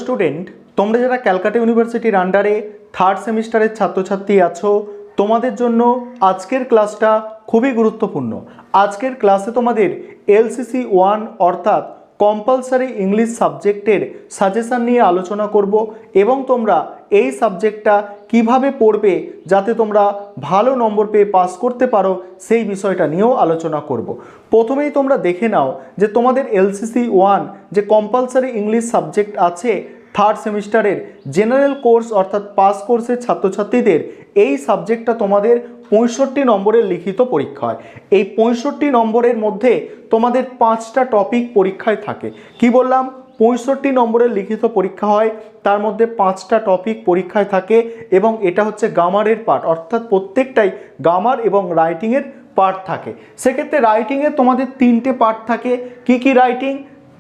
Student, তোমরা যারা ক্যালকাটা ইউনিভার্সিটির আন্ডারে থার্ড সেমিস্টারের ছাত্রছাত্রী আছো, তোমাদের জন্য আজকের ক্লাসটা খুবই গুরুত্বপূর্ণ। আজকের ক্লাসে তোমাদের এলসিসি 1 অর্থাৎ কম্পালসারি ইংলিশ সাবজেক্টের সাজেশান নিয়ে আলোচনা করব এবং তোমরা এই সাবজেক্টটা কিভাবে পড়বে যাতে তোমরা ভালো নম্বর পেয়ে পাস করতে পারো সেই বিষয়টা নিয়েও আলোচনা করব। প্রথমেই তোমরা দেখে নাও যে তোমাদের এলসিসি 1 যে কম্পালসারি ইংলিশ সাবজেক্ট আছে থার্ড সেমিস্টারের জেনারেল কোর্স অর্থাৎ পাস কোর্সের ছাত্রছাত্রীদের এই সাবজেক্টটা তোমাদের 65 নম্বরের লিখিত পরীক্ষা হয়। এই 65 নম্বরের মধ্যে তোমাদের 5টা টপিক পরীক্ষায় থাকে। কি বললাম? 65 নম্বরের লিখিত পরীক্ষা হয়, তার মধ্যে 5টা টপিক পরীক্ষায় থাকে এবং এটা হচ্ছে গ্রামারের পার্ট, অর্থাৎ প্রত্যেকটাই গ্রামার এবং রাইটিংয়ের পার্ট থাকে। সেক্ষেত্রে রাইটিংয়ে তোমাদের 3টে পার্ট থাকে। কি কি রাইটিং?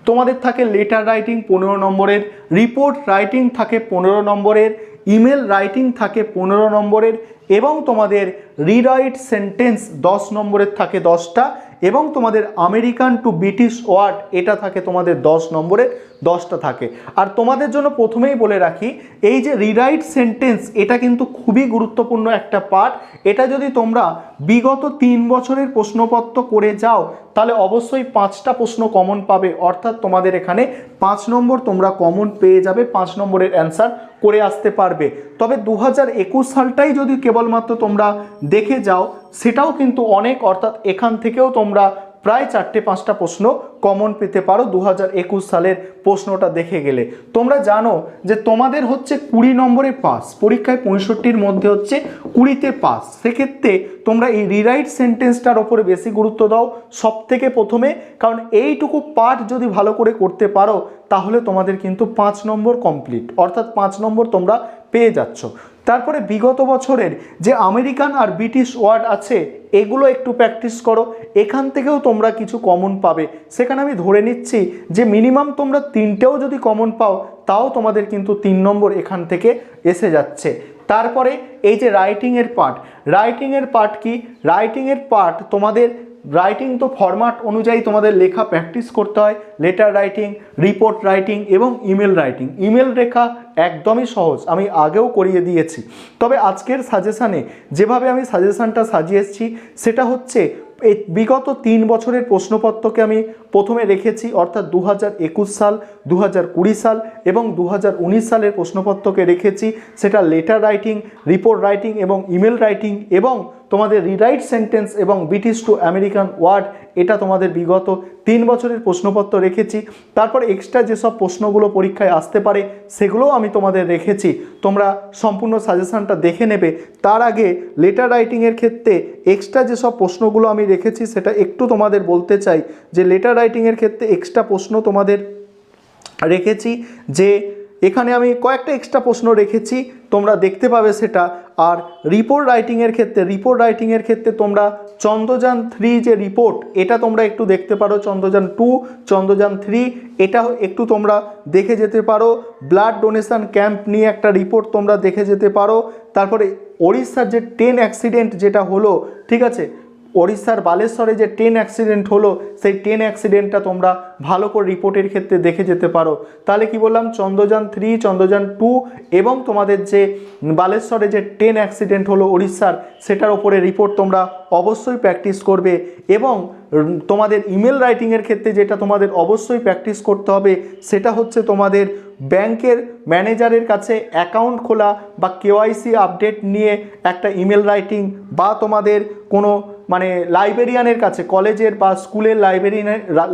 তোমাদের থাকে লেটার রাইটিং 15 নম্বরের, রিপোর্ট রাইটিং থাকে 15 নম্বরের, ইমেল রাইটিং থাকে 15 নম্বরের এবং তোমাদের রিরাইট সেন্টেন্স 10 নম্বরের থাকে 10টা এবং তোমাদের আমেরিকান টু ব্রিটিশ ওয়ার্ড এটা থাকে তোমাদের 10 নম্বরের 10টা থাকে। আর তোমাদের জন্য প্রথমেই বলে রাখি, এই যে রিরাইট সেন্টেন্স এটা কিন্তু খুবই গুরুত্বপূর্ণ একটা পার্ট। এটা যদি তোমরা বিগত 3 বছরের প্রশ্নপত্র করে যাও তাহলে অবশ্যই 5টা প্রশ্ন কমন পাবে, অর্থাৎ তোমাদের এখানে 5 নম্বর তোমরা কমন পেয়ে যাবে, 5 নম্বরের অ্যান্সার করে আসতে পারবে। তবে 2021 সালটাই যদি কেবলমাত্র তোমরা দেখে যাও সেটাও কিন্তু অনেক, অর্থাৎ এখান থেকেও তোমরা প্রায় 4-5টা প্রশ্ন কমন পেতে পারো 2021 সালের প্রশ্নটা দেখে গেলে। তোমরা জানো যে তোমাদের হচ্ছে 20 নম্বরে পাস, পরীক্ষায় 65-র মধ্যে হচ্ছে 20তে পাস। সেক্ষেত্রে তোমরা এই রিরাইট সেন্টেন্সটার ওপরে বেশি গুরুত্ব দাও সব থেকে প্রথমে, কারণ এইটুকু পার্ট যদি ভালো করে করতে পারো তাহলে তোমাদের কিন্তু 5 নম্বর কমপ্লিট, অর্থাৎ 5 নম্বর তোমরা পেয়ে যাচ্ছ। তারপরে বিগত বছরের যে আমেরিকান আর ব্রিটিশ ওয়ার্ড আছে এগুলো একটু প্র্যাকটিস করো, এখান থেকেও তোমরা কিছু কমন পাবে। সেখানে আমি ধরে নিচ্ছি যে মিনিমাম তোমরা 3টেও যদি কমন পাও তাও তোমাদের কিন্তু 3 নম্বর এখান থেকে এসে যাচ্ছে। তারপরে এই যে রাইটিংয়ের পার্ট, রাইটিংয়ের পার্ট কি? রাইটিংয়ের পার্ট তোমাদের রাইটিং তো ফরম্যাট অনুযায়ী তোমাদের লেখা প্র্যাকটিস করতে হয়। লেটার রাইটিং, রিপোর্ট রাইটিং এবং ইমেল রাইটিং। ইমেল লেখা একদমই সহজ, আমি আগেও করিয়ে দিয়েছি। তবে আজকের সাজেশানে যেভাবে আমি সাজেশানটা সাজিয়েছি সেটা হচ্ছে এই বিগত 3 বছরের প্রশ্নপত্রকে আমি প্রথমে রেখেছি, অর্থাৎ 2021 সাল, 2020 সাল এবং 2019 সালের প্রশ্নপত্রকে রেখেছি। সেটা লেটার রাইটিং, রিপোর্ট রাইটিং এবং ইমেল রাইটিং এবং তোমাদের রিরাইট সেন্টেন্স এবং ব্রিটিশ টু আমেরিকান ওয়ার্ড এটা তোমাদের বিগত 3 বছরের প্রশ্নপত্র রেখেছি। তারপর এক্সট্রা যেসব প্রশ্নগুলো পরীক্ষায় আসতে পারে সেগুলোও আমি তোমাদের রেখেছি, তোমরা সম্পূর্ণ সাজেশানটা দেখে নেবে। তার আগে লেটার রাইটিংয়ের ক্ষেত্রে এক্সট্রা যেসব প্রশ্নগুলো আমি রেখেছি সেটা একটু তোমাদের বলতে চাই যে লেটার রাইটিংয়ের ক্ষেত্রে এক্সট্রা প্রশ্ন তোমাদের রেখেছি, যে এখানে আমি কয়েকটা এক্সট্রা প্রশ্ন রেখেছি, তোমরা দেখতে পাবে সেটা। আর রিপোর্ট রাইটিংয়ের ক্ষেত্রে তোমরা চন্দ্রযান 3 যে রিপোর্ট এটা তোমরা একটু দেখতে পারো, চন্দ্রযান 2, চন্দ্রযান 3 এটা একটু তোমরা দেখে যেতে পারো। ব্লাড ডোনেশন ক্যাম্প নিয়ে একটা রিপোর্ট তোমরা দেখে যেতে পারো। তারপরে ওড়িশার যে ট্রেন অ্যাক্সিডেন্ট যেটা হলো, ঠিক আছে, ওড়িশার বালেশ্বরে যে ট্রেন অ্যাক্সিডেন্ট হলো সেই ট্রেন অ্যাক্সিডেন্টটা তোমরা ভালো করে রিপোর্টের ক্ষেত্রে দেখে যেতে পারো। তাহলে কি বললাম? চন্দ্রযান 3, চন্দ্রযান 2 এবং তোমাদের যে বালেশ্বরে যে ট্রেন অ্যাক্সিডেন্ট হলো ওড়িশার সেটার ওপরে রিপোর্ট তোমরা অবশ্যই প্র্যাকটিস করবে। এবং তোমাদের ইমেল রাইটিংয়ের ক্ষেত্রে যেটা তোমাদের অবশ্যই প্র্যাকটিস করতে হবে সেটা হচ্ছে তোমাদের ব্যাংকের ম্যানেজারের কাছে অ্যাকাউন্ট খোলা বা কেওয়াইসি আপডেট নিয়ে একটা ইমেল রাইটিং, বা তোমাদের কোনো মানে লাইব্রেরিয়ানের কাছে, কলেজের বা স্কুলের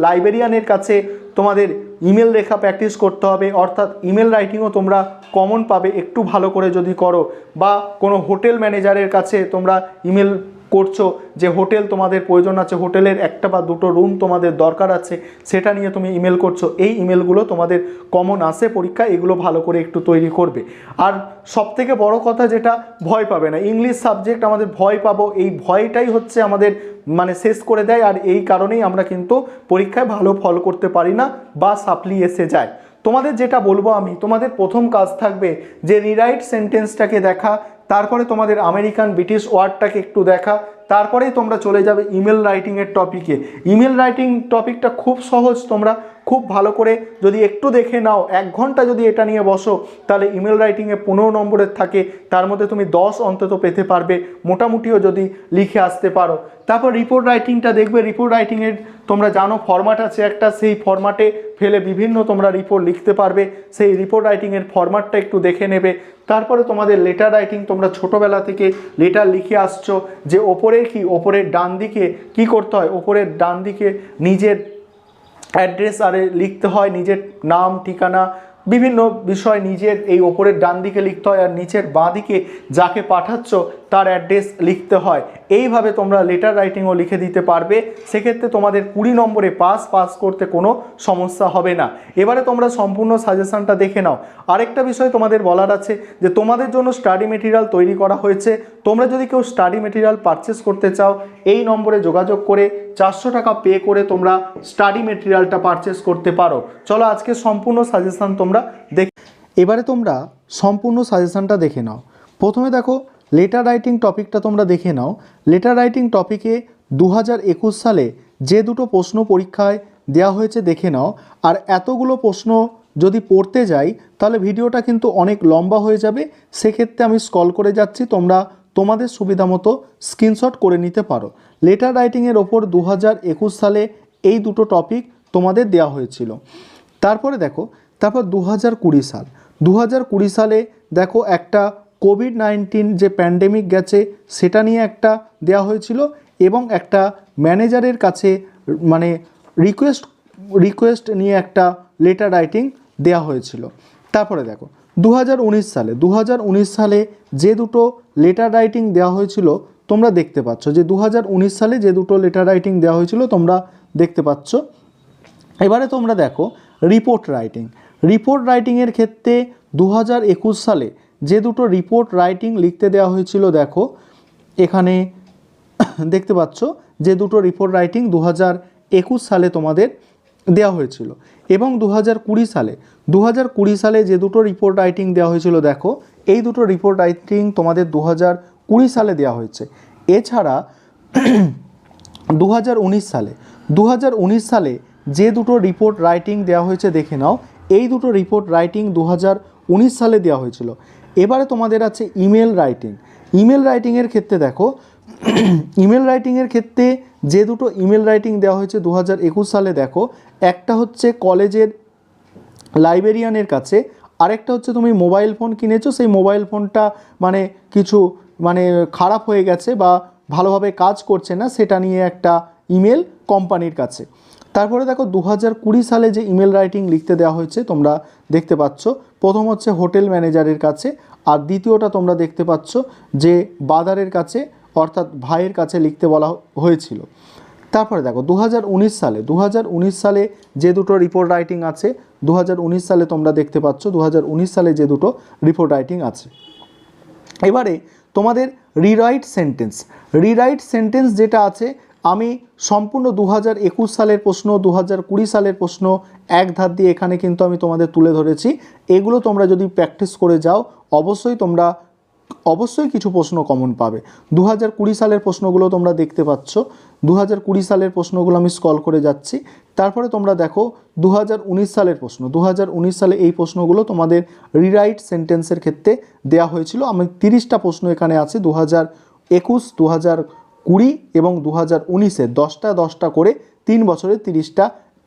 লাইব্রেরিয়ানের কাছে তোমাদের ইমেল লেখা প্র্যাকটিস করতে হবে, অর্থাৎ ইমেল রাইটিংও তোমরা কমন পাবে একটু ভালো করে যদি করো। বা কোনো হোটেল ম্যানেজারের কাছে তোমরা ইমেল করছো যে হোটেল তোমাদের প্রয়োজন আছে, হোটেলের 1টা বা 2টো রুম তোমাদের দরকার আছে, সেটা নিয়ে তুমি ইমেল করছো, এই ইমেলগুলো তোমাদের কমন আসে পরীক্ষা, এগুলো ভালো করে একটু তৈরি করবে। আর সবথেকে বড় কথা যেটা, ভয় পাবে না। ইংলিশ সাবজেক্ট আমাদের ভয় পাবো, এই ভয়টাই হচ্ছে আমাদের মানে শেষ করে দেয়, আর এই কারণেই আমরা কিন্তু পরীক্ষায় ভালো ফল করতে পারি না বা সাপ্লি এসে যায়। তোমাদের যেটা বলবো আমি, তোমাদের প্রথম কাজ থাকবে যে রিরাইট সেন্টেন্সটাকে দেখা, তারপরে তোমাদের আমেরিকান ব্রিটিশ ওয়ার্ডটাকে একটু দেখা, তারপরেই তোমরা চলে যাবে ইমেল রাইটিংয়ের টপিকে। ইমেল রাইটিং টপিকটা খুব সহজ, তোমরা খুব ভালো করে যদি একটু দেখে নাও, 1 ঘন্টা যদি এটা নিয়ে বসো, তাহলে ইমেল রাইটিংয়ে 15 নম্বরের থাকে, তার মধ্যে তুমি 10 অন্তত পেতে পারবে, মোটামুটিও যদি লিখে আসতে পারো। তারপর রিপোর্ট রাইটিংটা দেখবে, রিপোর্ট রাইটিংয়ের তোমরা জানো ফরম্যাট আছে একটা, সেই ফরম্যাটে ফেলে বিভিন্ন তোমরা রিপোর্ট লিখতে পারবে, সেই রিপোর্ট রাইটিংয়ের ফরম্যাটটা একটু দেখে নেবে। তারপরে তোমাদের লেটার রাইটিং, তোমরা ছোটোবেলা থেকে লেটার লিখে আসছো, যে ওপরের ওপরের ডান দিকে কী করতে হয়, ওপরের ডান দিকে নিজের অ্যাড্রেস লিখতে হয়, নিজের নাম ঠিকানা বিভিন্ন বিষয় নিজের এই ওপরের ডান দিকে লিখতে হয়, আর নিচের বাঁ দিকে যাকে পাঠাচ্ছ তার অ্যাড্রেস লিখতে হয়। এইভাবে তোমরা লেটার রাইটিংও লিখে দিতে পারবে, সেক্ষেত্রে তোমাদের 20 নম্বরে পাস করতে কোনো সমস্যা হবে না। এবারে তোমরা সম্পূর্ণ সাজেশনটা দেখে নাও। আরেকটা বিষয় তোমাদের বলার আছে যে তোমাদের জন্য স্টাডি মেটেরিয়াল তৈরি করা হয়েছে। তোমরা যদি কেউ স্টাডি মেটেরিয়াল পারচেস করতে চাও, এই নম্বরে যোগাযোগ করে 400 টাকা পে করে তোমরা স্টাডি মেটেরিয়ালটা পারচেস করতে পারো। চলো আজকে সম্পূর্ণ সাজেশন তোমরা এবারে তোমরা সম্পূর্ণ সাজেশনটা দেখে নাও। প্রথমে দেখো লেটার রাইটিং টপিকটা তোমরা দেখে নাও। লেটার রাইটিং টপিকে 2021 সালে যে দুটো প্রশ্ন পরীক্ষায় দেওয়া হয়েছে দেখে নাও। আর এতগুলো প্রশ্ন যদি পড়তে যাই তাহলে ভিডিওটা কিন্তু অনেক লম্বা হয়ে যাবে, সেক্ষেত্রে আমি স্ক্রল করে যাচ্ছি, তোমরা তোমাদের সুবিধা মতো স্ক্রিনশট করে নিতে পারো। লেটার রাইটিংয়ের ওপর 2021 সালে এই দুটো টপিক তোমাদের দেওয়া হয়েছিল। তারপরে দেখো, তারপর 2020 সাল, 2020 সালে দেখো একটা কোভিড-19 যে প্যান্ডেমিক গেছে সেটা নিয়ে একটা দেওয়া হয়েছিল, এবং একটা ম্যানেজারের কাছে মানে রিকোয়েস্ট নিয়ে একটা লেটার রাইটিং দেওয়া হয়েছিল। তারপরে দেখো 2019 সালে যে দুটো লেটার রাইটিং দেওয়া হয়েছিল তোমরা দেখতে পাচ্ছ, যে 2019 সালে যে দুটো লেটার রাইটিং দেওয়া হয়েছিল তোমরা দেখতে পাচ্ছ। এবারে তোমরা দেখো রিপোর্ট রাইটিংয়ের ক্ষেত্রে 2021 সালে যে দুটো রিপোর্ট রাইটিং লিখতে দেওয়া হয়েছিল, দেখো এখানে দেখতে পাচ্ছ যে দুটো রিপোর্ট রাইটিং 2021 সালে তোমাদের দেওয়া হয়েছিল। এবং 2020 সালে যে দুটো রিপোর্ট রাইটিং দেওয়া হয়েছিল, দেখো এই দুটো রিপোর্ট রাইটিং তোমাদের 2020 সালে দেওয়া হয়েছে। এছাড়া 2019 সালে যে দুটো রিপোর্ট রাইটিং দেওয়া হয়েছে দেখে নাও, এই দুটো রিপোর্ট রাইটিং 2019 সালে দেওয়া হয়েছিল। এবারে তোমাদের আছে ইমেল রাইটিংয়ের ক্ষেত্রে দেখো ইমেল রাইটিংয়ের ক্ষেত্রে যে দুটো ইমেল রাইটিং দেওয়া হয়েছে 2021 সালে, দেখো একটা হচ্ছে কলেজের লাইব্রেরিয়ানের কাছে, আরেকটা হচ্ছে তুমি মোবাইল ফোন কিনেছো, সেই মোবাইল ফোনটা কিছু খারাপ হয়ে গেছে বা ভালোভাবে কাজ করছে না, সেটা নিয়ে একটা ইমেল কোম্পানির কাছে। তারপরে দেখো 2020 সালে যে ইমেল রাইটিং লিখতে দেওয়া হয়েছে তোমরা দেখতে পাচ্ছ, প্রথম হচ্ছে হোটেল ম্যানেজারের কাছে, আর দ্বিতীয়টা তোমরা দেখতে পাচ্ছ যে বাজারের কাছে অর্থাৎ ভাইয়ের কাছে লিখতে বলা হয়েছিল। তারপরে দেখো 2019 সালে যে দুটো রিপোর্ট রাইটিং আছে, 2019 সালে তোমরা দেখতে পাচ্ছ 2019 সালে যে দুটো রিপোর্ট রাইটিং আছে। এবারে তোমাদের রিরাইট সেন্টেন্স যেটা আছে, আমি সম্পূর্ণ 2021 সালের প্রশ্ন 2020 সালের প্রশ্ন এক ধার দিয়ে এখানে কিন্তু আমি তোমাদের তুলে ধরেছি। এগুলো তোমরা যদি প্র্যাকটিস করে যাও অবশ্যই কিছু প্রশ্ন কমন পাবে। 2020 সালের প্রশ্নগুলো তোমরা দেখতে পাচ্ছ, 2020 সালের প্রশ্নগুলো আমি স্ক্রল করে যাচ্ছি। তারপরে তোমরা দেখো 2019 সালের প্রশ্ন, 2019 সালে এই প্রশ্নগুলো তোমাদের রিরাইট সেন্টেন্সের ক্ষেত্রে দেওয়া হয়েছিল। আমি 30টা প্রশ্ন এখানে আছে, 2021, 2020 এবং 2019-এর 10টা করে 3 বছরে 30টা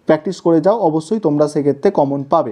প্র্যাকটিস করে যাও, অবশ্যই তোমরা সেক্ষেত্রে কমন পাবে।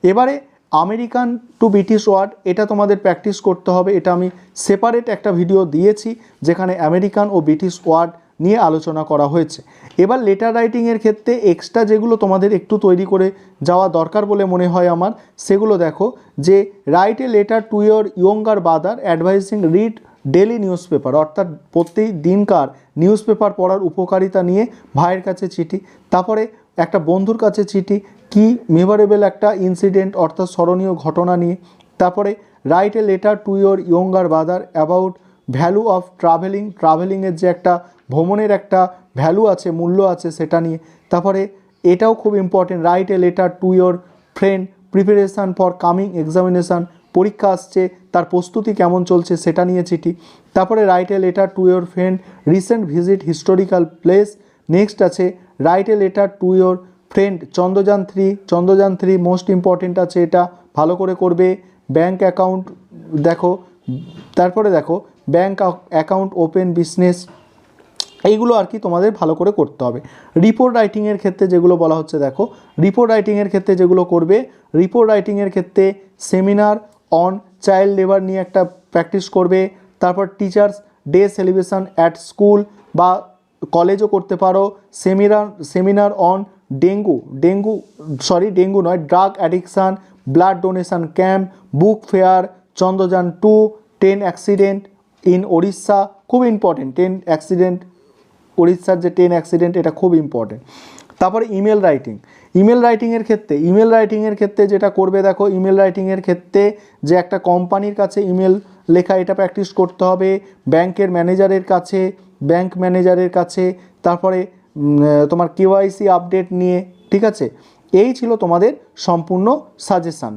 এবারে আমেরিকান টু ব্রিটিশ ওয়ার্ড, এটা তোমাদের প্র্যাকটিস করতে হবে। এটা আমি সেপারেট একটা ভিডিও দিয়েছি যেখানে আমেরিকান ও ব্রিটিশ ওয়ার্ড নিয়ে আলোচনা করা হয়েছে। এবার লেটার রাইটিংয়ের ক্ষেত্রে এক্সট্রা যেগুলো তোমাদের একটু তৈরি করে যাওয়া দরকার বলে মনে হয় আমার, সেগুলো দেখো, যে right a letter to your younger brother advising read daily news paper, অর্থাৎ প্রত্যেক দিনকার নিউজ পেপার পড়ার উপকারিতা নিয়ে ভাইয়ের কাছে চিঠি। তারপরে একটা বন্ধুর কাছে চিঠি, কি মেমোরেবল একটা ইনসিডেন্ট অর্থাৎ স্মরণীয় ঘটনা নিয়ে। তারপরে write a letter to your younger brother about value of ট্রাভেলিংয়ের যে একটা ভ্রমণের একটা ভ্যালু আছে, মূল্য আছে, সেটা নিয়ে। তারপরে এটাও খুব important, right a letter to your friend preparation for coming examination, পরীক্ষা আসছে তার প্রস্তুতি কেমন চলছে সেটা নিয়ে চিঠি। তারপরে write a letter to your friend recent visit historical place. Next আছে write a letter to your friend Chandrayaan 3 most important আছে, এটা ভালো করে করবে। ব্যাঙ্ক অ্যাকাউন্ট দেখো, তারপরে দেখো ব্যাঙ্ক অ্যাকাউন্ট ওপেন বিজনেস, এইগুলো আর কি তোমাদের ভালো করে করতে হবে। রিপোর্ট রাইটিংয়ের ক্ষেত্রে যেগুলো বলা হচ্ছে দেখো, রিপোর্ট রাইটিংয়ের ক্ষেত্রে যেগুলো করবে, রিপোর্ট রাইটিংয়ের ক্ষেত্রে সেমিনার অন চাইল্ড লেবার নিয়ে একটা প্র্যাকটিস করবে। তারপর teachers day celebration at school বা কলেজও করতে পারো। সেমিনার অন ডেঙ্গু নয়, drug addiction, blood donation camp, book fair, Chandrayaan 2, 10 accident in Odisha, খুব ইম্পর্টেন্ট 10 অ্যাক্সিডেন্ট, উড়িষ্যার যে 10 অ্যাক্সিডেন্ট, এটা খুব ইম্পর্টেন্ট। তারপরে ইমেল রাইটিংয়ের ক্ষেত্রে যেটা করবে দেখো, ইমেল রাইটিংয়ের ক্ষেত্রে যে একটা কোম্পানির কাছে ইমেল লেখা, এটা প্র্যাকটিস করতে হবে। ব্যাংক ম্যানেজারের কাছে, তারপরে তোমার KYC আপডেট নিয়ে, ঠিক আছে। এই ছিল তোমাদের সম্পূর্ণ সাজেশান।